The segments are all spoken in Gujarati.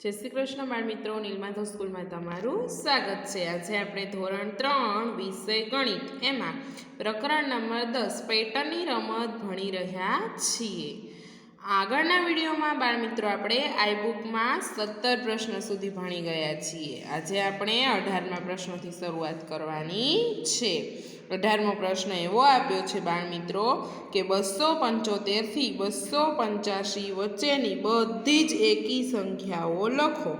जय श्री कृष्ण बाळ मित्रों, नीलमाधव स्कूल में तमारू स्वागत है। आज आपणे धोरण 3 विषय गणित एमां रकरण नंबर 10 पेटर्ननी रमत भणी रह्या छीए। आगळना विडियोमां बाळ मित्रों आपणे आई बुक में 17 प्रश्न सुधी भणी गया छीए। आज आपणे 18मा प्रश्नथी शरूआत करवानी छे। 18मो प्रश्न एवो आप्यो छे बाळ मित्रों के 275 थी 285 वच्चेनी बधी ज एकी संख्याओ लखो।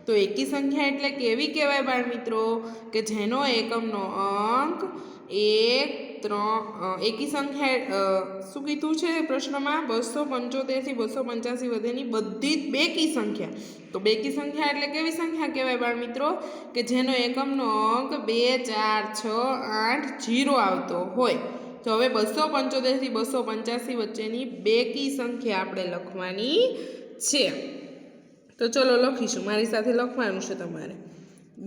तो एकी संख्या एटले केवी कहेवाय बाळ मित्रों के जेनो एकमनो अंक 1 3 एकी संख्या शुं कीधुं छे प्रश्नमां 275 थी 285 वधेनी बधी ज बेकी संख्या। तो बेकी संख्या एटले केवी संख्या कहेवाय बाळ मित्रों के जेनो एकमनो अंक 2 4 6 8 0 आवतो होय। तो हवे 275 थी 285 वच्चेनी बेकी संख्या आपणे लखवानी छे। तो चलो लखीशुं, मारी साथे लखवानुं छे तमारे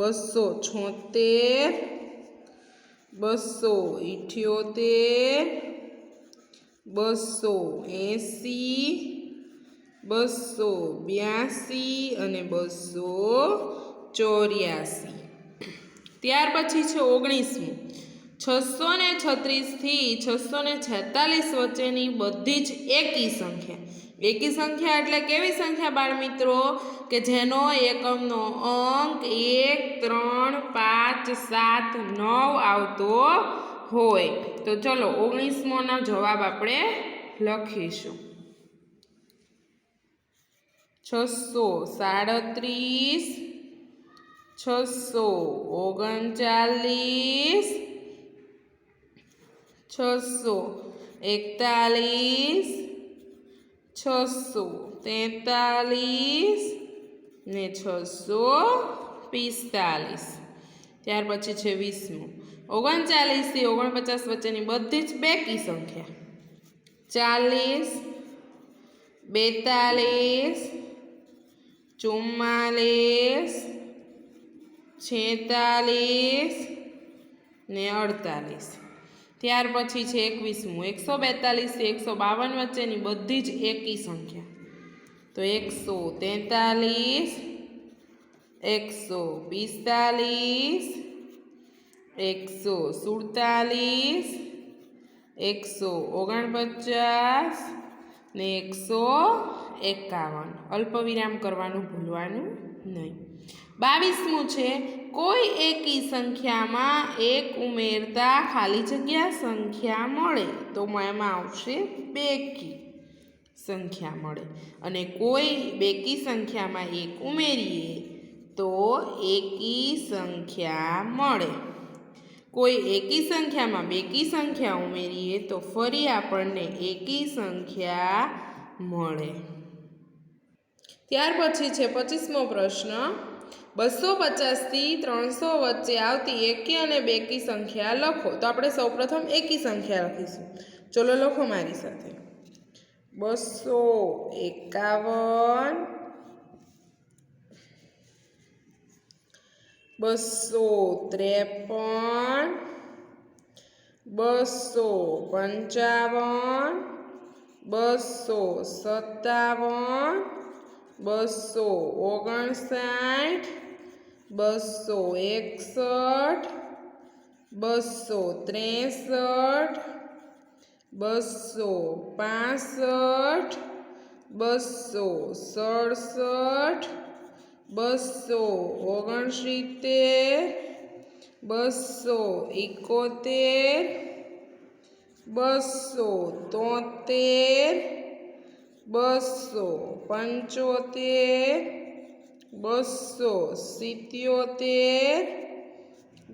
276 278 280 282 અને 284। ત્યાર પછી છે 19મું 636 થી 646 વચ્ચેની બધી જ એકી સંખ્યા। एकी संख्या एटले केवी संख्या बाळ मित्रों के जेनो एकमनो अंक 1 3 5 7 9 आवतो होय। तो चलो 19मो नो जवाब आपणे लखीशुं 637 639 641 643 ने 645। त्यार पछी छे 20मो 39 थी 49 वच्चेनी बधी ज बेकी संख्या 40 42 44 46 ने 48। त्यार पछी छे 21मो 142 थी 152 वच्चेनी बधी ज एकी संख्या। तो 143 145 147 149 ने 151। अल्पविराम करवानुं भूलवानुं नहीं। 22मु छे कोई एकी संख्या में एक उमेरता खाली जग्या संख्या मळे तो एमां आवशे बेकी संख्या मळे अने कोई बेकी संख्या में एक उमेरीए तो एकी संख्या मळे। कोई एकी संख्या में बेकी संख्या उमेरीए तो फरी आपणने एकी संख्या मळे। त्यार पछी छे 25मो प्रश्न 250 थी 300 वच्चे आवती एकी अने बेकी संख्या लखो। तो आपणे सौप्रथम एकी संख्या लखीशुं। चलो लखो मारी साथे 251 253 255 257 259 261 263 265 267 269 271 273 275 277 279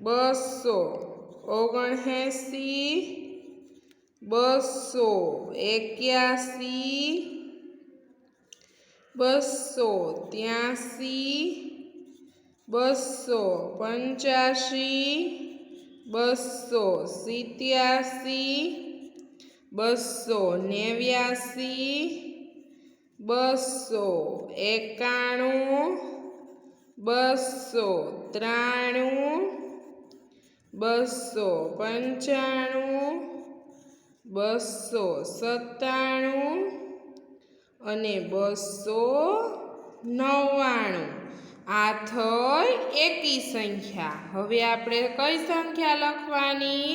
281 283 285 287 289 291 293 295 297 અને 200 99 આ થઈ એકી સંખ્યા। હવે આપણે કઈ સંખ્યા લખવાની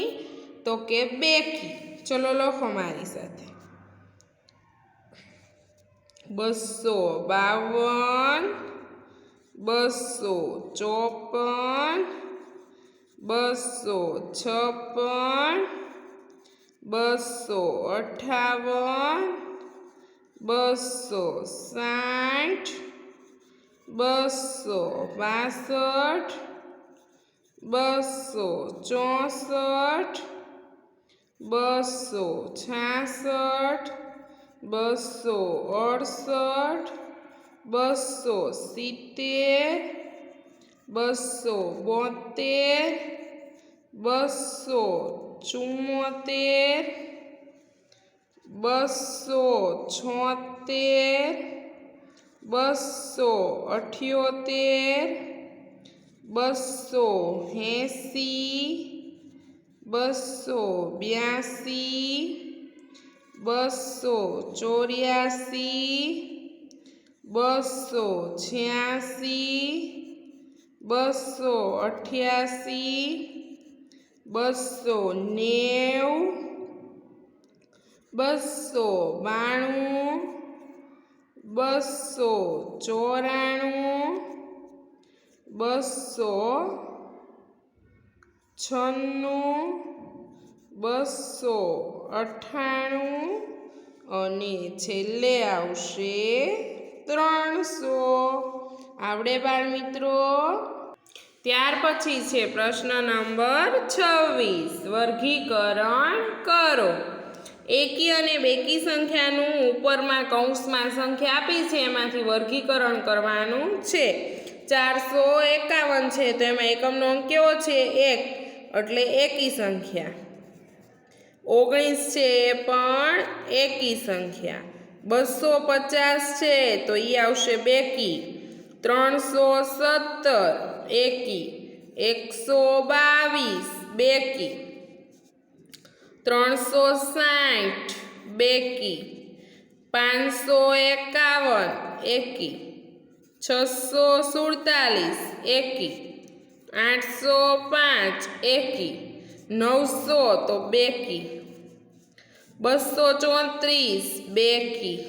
તો કે બેકી। ચલો લખો મારી સાથે 252 254 256 258 260 262 264 266 268 270 272 274 276 278 280 282 284 286 288 290 292 294 296 298 અને છેલ્લે આવશે 300। આવડે બાળ મિત્રો। ત્યાર પછી છે પ્રશ્ન નંબર 26 વર્ગીકરણ કરો। એકી અને બેકી સંખ્યાનું ઉપરમાં કૌંસમાં સંખ્યા આપી છે એમાંથી વર્ગીકરણ કરવાનું છે। 451 છે તો એમાં એકમનો અંક કેવો છે 1 એટલે એકી સંખ્યા। 19 છે એ પણ એકી સંખ્યા। 250 છે તો એ આવશે બેકી। 317 એકી। 122 બેકી। 360 બેકી। 551 એકી। 647 એકી। 805 એકી। 900 તો બેકી। 234 બેકી।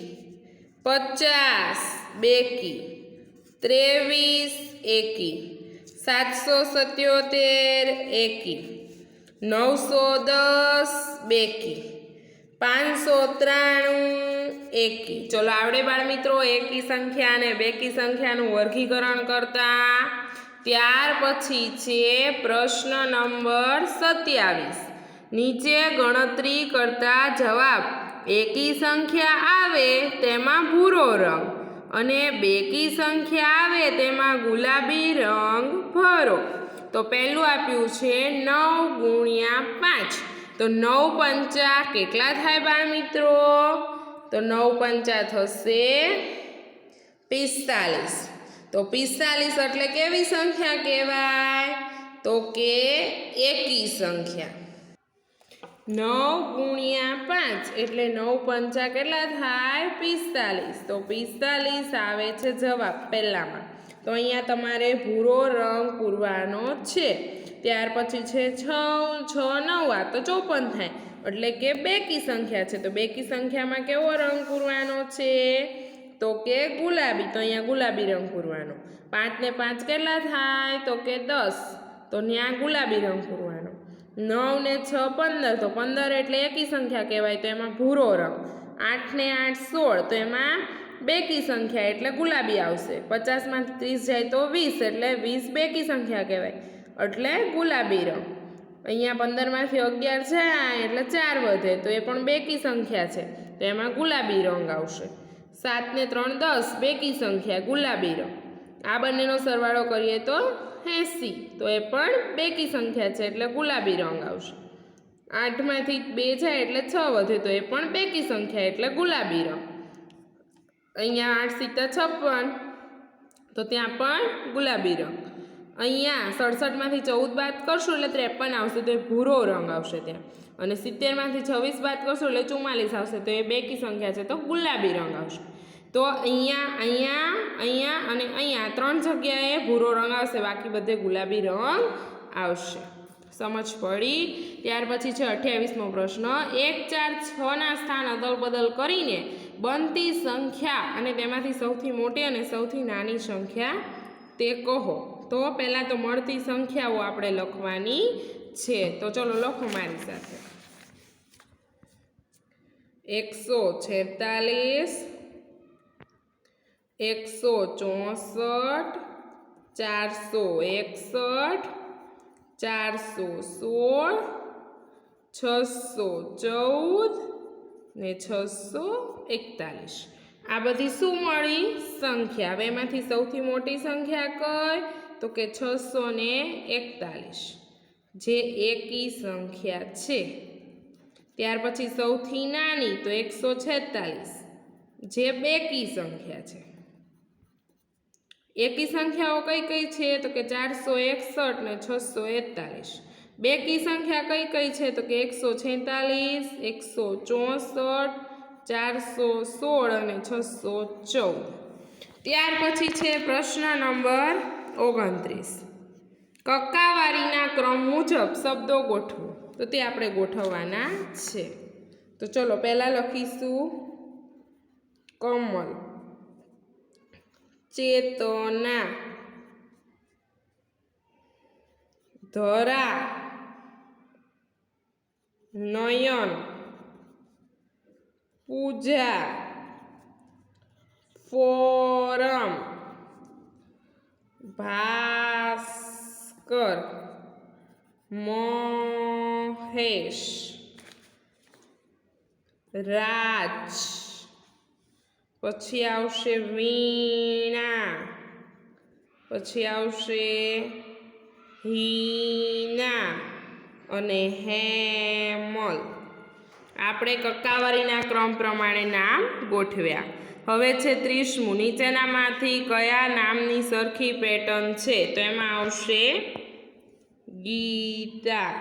50 બેકી। 23 એકી। 777 એકી। 910 બેકી। 593 એકી। ચલો આવડે બાળ મિત્રો એકી સંખ્યા અને બેકી સંખ્યાનું વર્ગીકરણ કરતા। ત્યાર પછી છે પ્રશ્ન નંબર 27 નીચે ગણતરી કરતા જવાબ એકી સંખ્યા આવે તેમાં ભૂરો રંગ અને બેકી સંખ્યા આવે તેમાં ગુલાબી રંગ ભરો। તો પહેલું આપ્યું છે 9 ગુણ્યા 5 તો 9 પંચા કેટલા થાય બાળ મિત્રો તો 9 પંચા થશે 45। તો 45 એટલે કેવી સંખ્યા કહેવાય તો કે એકી સંખ્યા। 9 ગુણ્યા 5 એટલે 9 પંચા કેટલા થાય 45 તો 45 આવે છે જવાબ પહેલામાં। તો અહીંયા તમારે ભૂરો રંગ પૂરવાનો છે। ત્યાર પછી છે 6 6 9 આ તો 54 થાય એટલે કે બેકી સંખ્યા છે। તો બેકી સંખ્યામાં કેવો રંગ પૂરવાનો છે તો કે ગુલાબી। તો અહીંયા ગુલાબી રંગ પૂરવાનો। 5 ને 5 કેટલા થાય તો કે 10 તો ત્યાં ગુલાબી રંગ પૂરવાનો। 9 ને 6 15 તો 15 એટલે એકી સંખ્યા કહેવાય તો એમાં ભૂરો રંગ। 8 ને 8 16 તો એમાં બેકી સંખ્યા એટલે ગુલાબી આવશે। 50 માંથી 30 જાય તો 20 એટલે 20 બેકી સંખ્યા કહેવાય એટલે ગુલાબી રંગ। અહીંયા 15 માંથી 11 જાય એટલે 4 વધે તો એ પણ બેકી સંખ્યા છે તો એમાં ગુલાબી રંગ આવશે। 7 ને 3 10 બેકી સંખ્યા ગુલાબી રંગ। આ બંનેનો સરવાળો કરીએ તો 80 તો એ પણ બેકી સંખ્યા છે એટલે ગુલાબી રંગ આવશે। 8 માંથી 2 જાય એટલે 6 વધે તો એ પણ બેકી સંખ્યા એટલે ગુલાબી રંગ। અહીંયા 8 સિત્તા 56 તો ત્યાં પણ ગુલાબી રંગ। અહીંયા 67 માંથી 14 બાદ કરશું એટલે 53 આવશે તો એ ભૂરો રંગ આવશે ત્યાં। અને 70 માંથી 26 બાદ કરશું એટલે 44 આવશે તો એ બેકી સંખ્યા છે તો ગુલાબી રંગ આવશે। તો અહીંયા અહીંયા અહીંયા અને અહીંયા 3 જગ્યાએ ભૂરો રંગ આવશે, બાકી બધે ગુલાબી રંગ આવશે. સમજ પડી? ત્યાર પછી છે 28મો પ્રશ્ન. 1, 4, 6 ના સ્થાન અદલ બદલ કરીને બનતી સંખ્યા અને તેમાંથી સૌથી મોટી અને સૌથી નાની સંખ્યા તે કહો. તો પહેલાં તો મળતી સંખ્યાઓ આપણે લખવાની છે. તો ચલો લખો મારી સાથે. 146, 164, 461, 416, 614 ને 641. આ બધી શું મળી? સંખ્યા. હવે એમાંથી સૌથી મોટી સંખ્યા કઈ? તો કે 641, જે એકી સંખ્યા છે. ત્યાર પછી સૌથી નાની તો 146, જે બેકી સંખ્યા છે. એકી સંખ્યાઓ કઈ કઈ છે? તો કે 461 ને 641. બેકી સંખ્યા કઈ કઈ છે? તો કે 146, 164, 416 અને 614. ત્યાર પછી છે પ્રશ્ન નંબર 29. કક્કાવારીના ક્રમ મુજબ શબ્દો ગોઠવો. તો તે આપણે ગોઠવવાના છે. તો ચલો પહેલાં લખીશું કમલ, ચેતના, ધરા, નયન, પૂજા, ફોરમ, ભાસ્કર, મહેશ, રાજ, પછી આવશે વીણા, પછી આવશે હીના અને હેમલ. આપણે કક્કાવારીના ક્રમ પ્રમાણે નામ ગોઠવ્યા. હવે છે 30મું. નીચેનામાંથી કયા નામની સરખી પેટર્ન છે? તો એમાં આવશે ગીતા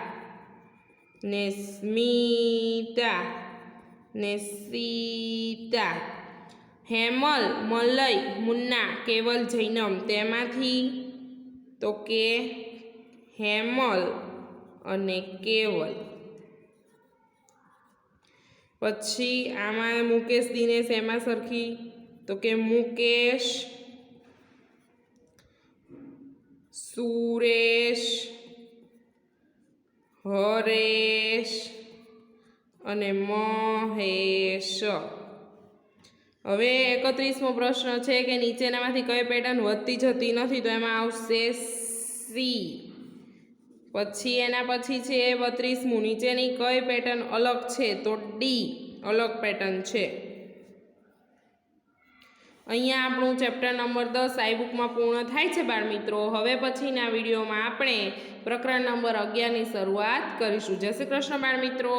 ને સ્મિતા ને સીતા. હેમલ, મલય, મુન્ના, કેવલ, જૈનમ. તેમાંથી તો કે હેમલ અને કેવલ. પછી આમાં મુકેશ, દિનેશ એમાં સરખી તો કે મુકેશ, સુરેશ, હરેશ અને મહેશ. હવે 31મો પ્રશ્ન છે કે નીચેનામાંથી કઈ પેટર્ન વધતી જતી નથી? તો એમાં આવશે સી. પછી એના પછી છે 32મું. નીચેની કઈ પેટર્ન અલગ છે? તો ડી અલગ પેટર્ન છે. અહીંયા આપણું ચેપ્ટર નંબર 10 આઈ બુકમાં પૂર્ણ થાય છે બાળ મિત્રો. હવે પછીના વિડીયોમાં આપણે પ્રકરણ નંબર 11ની શરૂઆત કરીશું. જય શ્રી કૃષ્ણ બાળ મિત્રો.